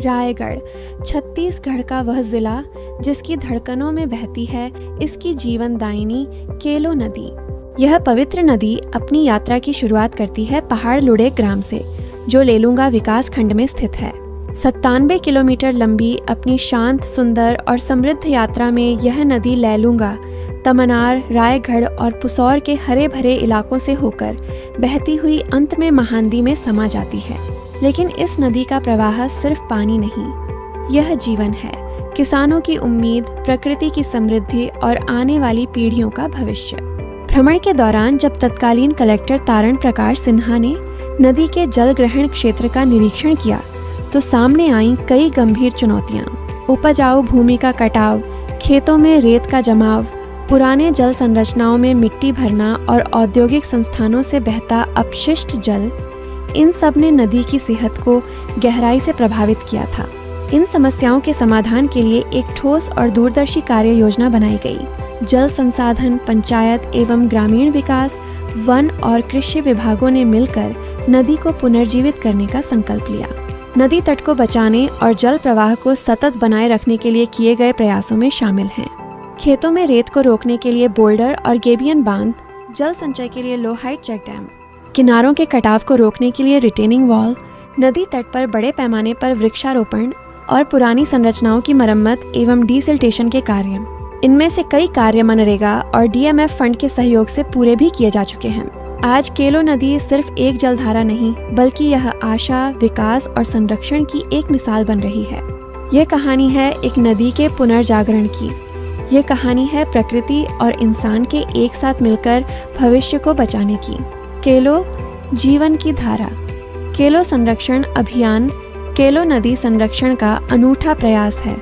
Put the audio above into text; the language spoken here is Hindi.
रायगढ़ छत्तीसगढ़ का वह जिला जिसकी धड़कनों में बहती है इसकी जीवनदायिनी केलो नदी। यह पवित्र नदी अपनी यात्रा की शुरुआत करती है पहाड़ लुढ़े ग्राम से, जो लेलूंगा विकास खंड में स्थित है। 97 किलोमीटर लंबी अपनी शांत, सुंदर और समृद्ध यात्रा में यह नदी लेलूंगा, तमनार, रायगढ़ और पुसौर के हरे भरे इलाकों से होकर बहती हुई अंत में महानदी में समा जाती है। लेकिन इस नदी का प्रवाह सिर्फ पानी नहीं, यह जीवन है, किसानों की उम्मीद, प्रकृति की समृद्धि और आने वाली पीढ़ियों का भविष्य। भ्रमण के दौरान जब तत्कालीन कलेक्टर तारण प्रकाश सिन्हा ने नदी के जल ग्रहण क्षेत्र का निरीक्षण किया तो सामने आई कई गंभीर चुनौतियां। उपजाऊ भूमि का कटाव, खेतों में रेत का जमाव, पुराने जल संरचनाओं में मिट्टी भरना और औद्योगिक संस्थानों से बहता अपशिष्ट जल, इन सब ने नदी की सेहत को गहराई से प्रभावित किया था। इन समस्याओं के समाधान के लिए एक ठोस और दूरदर्शी कार्य योजना बनाई गई। जल संसाधन, पंचायत एवं ग्रामीण विकास, वन और कृषि विभागों ने मिलकर नदी को पुनर्जीवित करने का संकल्प लिया। नदी तट को बचाने और जल प्रवाह को सतत बनाए रखने के लिए किए गए प्रयासों में शामिल हैं खेतों में रेत को रोकने के लिए बोल्डर और गेबियन बांध, जल संचय के लिए लो हाइट चेक डैम, किनारों के कटाव को रोकने के लिए रिटेनिंग वॉल, नदी तट पर बड़े पैमाने पर वृक्षारोपण और पुरानी संरचनाओं की मरम्मत एवं डिसिल्टेशन के कार्य। इनमें से कई कार्य मनरेगा और DMF फंड के सहयोग से पूरे भी किए जा चुके हैं। आज केलो नदी सिर्फ एक जलधारा नहीं, बल्कि यह आशा, विकास और संरक्षण की एक मिसाल बन रही है। यह कहानी है एक नदी के पुनर्जागरण की। यह कहानी है प्रकृति और इंसान के एक साथ मिलकर भविष्य को बचाने की। केलो जीवन की धारा। केलो संरक्षण अभियान केलो नदी संरक्षण का अनूठा प्रयास है।